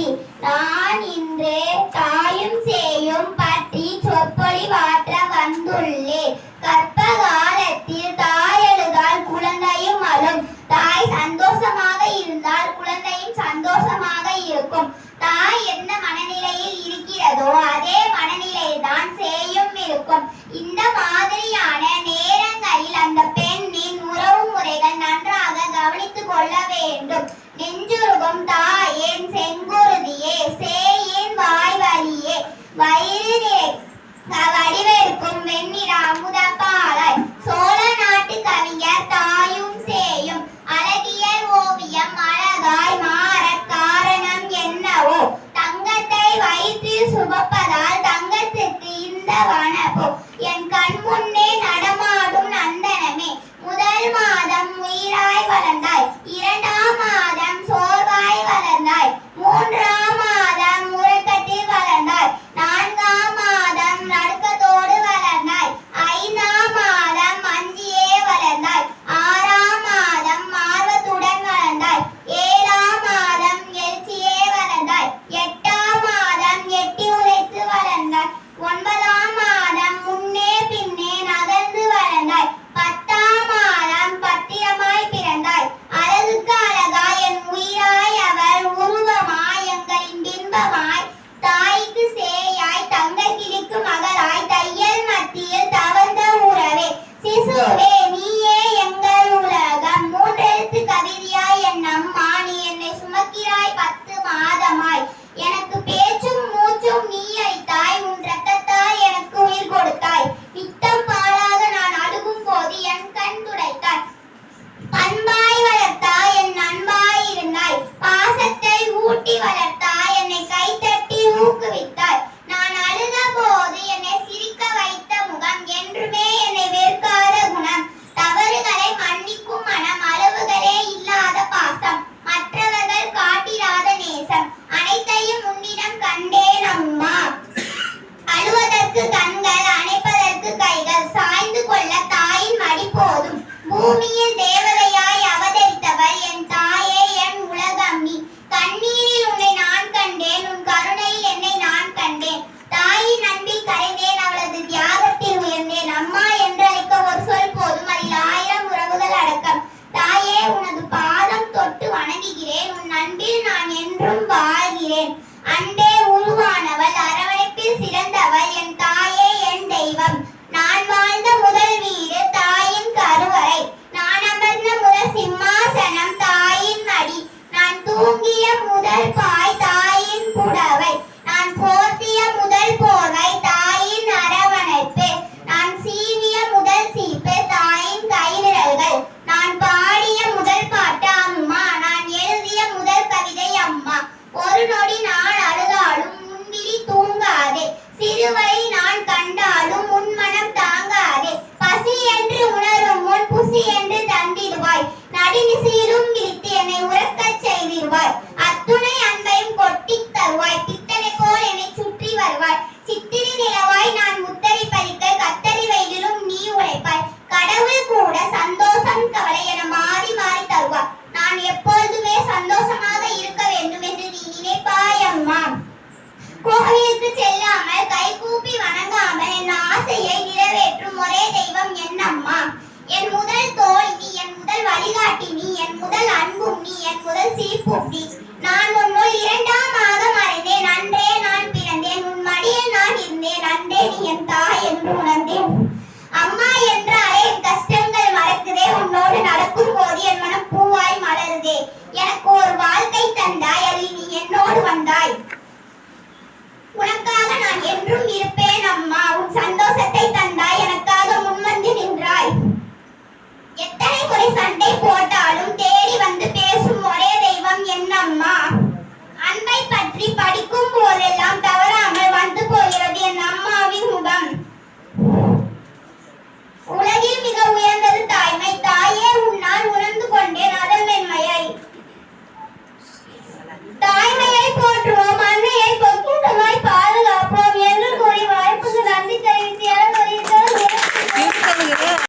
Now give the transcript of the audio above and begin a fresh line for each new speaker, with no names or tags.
போற்றி. நான் இன்று தாயும் சேயும் பற்றி சொற்பொழிவாற்ற வந்துள்ளேன். கற்ப காலத்தில் தாய் அழுதால் குழந்தையும் அழும். தாய் சந்தோஷமாக இருந்தால் குழந்தையும் சந்தோஷமாக இருக்கும். தாய் என்ன மனநிலையில் இருக்கிறதோ அதே மனநிலையில் தான் சேயும் இருக்கும். இந்த மாதிரியான நேரங்களில் அந்த பெண்ணின் உறவு முறைகள் நன்றாக கவனித்துக் கொள்ள வேண்டும். நெஞ்சுருகும் தாயேன் செங்குருதியே, சேயின் வாய் வழியே, வயிறு வடிவெடுக்கும் வெண்ணிற அமுத பாலாய். சோழ நாட்டு கவிஞர் தாயும் சேயும் அழகியல் ஓவியம் அழகாய் மாற காரணம் என்னவோ? தங்கத்தை வயிற்றில் சுமப்பதால் தங்கத்துக்கு இந்த வனப்போ. என் கண் முன்னே நடமாடும் நந்தனமே, முதல் மாதம் உயிராய் வளர்ந்தாய், இரண்டாம் மாதம் சோர்வாய் வளர்ந்தாய், மூன்றாம் மாதம் உறக்கத்தில் வளர்ந்தாய், நான்காம் மாதம் நடுக்கத்தோடு வளர்ந்தாய், ஐந்தாம் மாதம் அஞ்சியே வளர்ந்தாய், ஆறாம் மாதம் ஆர்வத்துடன் வளர்ந்தாய், ஏழாம் மாதம் எழுச்சியே வளர்ந்தாய், எட்டாம் மாதம் எட்டி உழைத்து வளர்ந்தாய், ஒன்பதாம் மாதம் முன்னே பின்னே நகர்ந்து வளர்ந்தாய், பத்தாம் மாதம் பத்திரமாய் பிறந்தாய். அழகுக்கு அழகாய் என் உயிராய் அவள் உருவமாய் எங்களின் பிம்பமாய், தாய்க்கு சேயாய் தங்க கிளிக்கு மகளாய், தையல் மத்தியில் தவழ்ந்த உறவே சிசுவே நீயே எங்கள் உலகம். மூன்றெழுத்து கவிதையாய் என் அம்மா, நீ என்னை சுமக்கிறாய் 10 மாதமாய். எனக்கு பேச்சும் மூச்சும் நீ அளித்தாய், உன் ரத்தத்தால் எனக்கு உயிர் கொடுத்தாய். நித்தம் பாலாக நான் அழுகும் போது என் கண் துடைத்தாய். பண்பாய் வளர்த்தாய், என் அன்பாய் இருந்தாய், பாசத்தை ஊட்டி வளர்த்தாய், என்னை கைத்தட்டி ஊக்குவித்தாய். நான் அழுத போது என்னை சிரிக்க வைத்த முகம், என்றுமே என்னை வெறுக்காத குணம், தவறுகளை மன்னிக்கும் மனம், அளவுகளே இல்லாத பாசம், மற்றவர்கள் காட்டிராத நேசம், அனைத்தையும் உன்னிடம் கண்டேன் அம்மா. அழுவதற்கு கண்கள், அணைப்பதற்கு கைகள், சாய்ந்து கொள்ள தாயின் மடி போதும். பூமியில் தேவதையாய் அவதரித்தவள் என் தாயே, என் உலகம் நீ. கண்ணீரில் உன்னை நான் கண்டேன், உன் கருணையில் என்னை நான் கண்டேன். தாயின் அன்பில் கரைந்தேன், அவளது தியாகத்தில் உயர்ந்தேன். அம்மா என்று அழைக்க ஒரு சொல் போதும், அதில் 1000 உறவுகள் அடக்கம். தாயே, உனது பாதம் தொட்டு வணங்குகிறேன், உன் அன்பில் நான் என்றும் வாழ்கிறேன். அன்பே உருவானவள், அரவணைப்பில் சிறந்தவள் என் தாயே, என் தெய்வம். நான் வாழ்ந்த முதல் வீடு தாயின் கருவறை, நான் அமர்ந்த முதல் சிம்மாசனம் தாயின் மடி, நான் தூங்கிய முதல் பாய் தாயின் புடவை, நான் போர்த்திய முதல் போர்வை தாயின் அரவணைப்பு, நான் சீவிய முதல் சீப்பு தாயின் கைவிரல்கள், நான் பாடிய முதல் பாட்டு அம்மா, நான் எழுதிய முதல் கவிதை அம்மா. ஒரு நொடி நான் அழுதாலும் முன்விழி தூங்காதே, சிறுவரை நான் கண்டாலும் உன் மனம் தாங்காதே. பசி என்று உணரும் முன் புசி என்று தந்திடுவாய், நடுநிசையிலும் விழித்து என்னை உறக்கச் செய்திடுவாய். அத்துணை அன்பையும் கொட்டித் தருவாய், பித்தனை போல் என்னை சுற்றி வருவாய். சித்திரை நிலவாய் நான் முத்தரை பறிக்க, கத்தரி வெயிலும் நீ உழைப்பாய். கடவுள் கூட சந்தோஷம் கவலை என மாறி மாறி தருவாய். நான் எப்பொழுதுமே சந்தோஷமாக இருக்க வேண்டும் என்று நீ நினைப்பாய் அம்மா. கோவிலுக்கு செல்லாமல் கைகூப்பி வணங்காமல் என் ஆசையை நிறைவேற்றும் ஒரே தெய்வம் என் அம்மா. என் முதல் தோழி நீ, என் முதல் வழிகாட்டி நீ, என் முதல் அன்பும் நீ, என் முதல் சிரிப்பும் நீ. நான் உன்னுள் 2ஆம்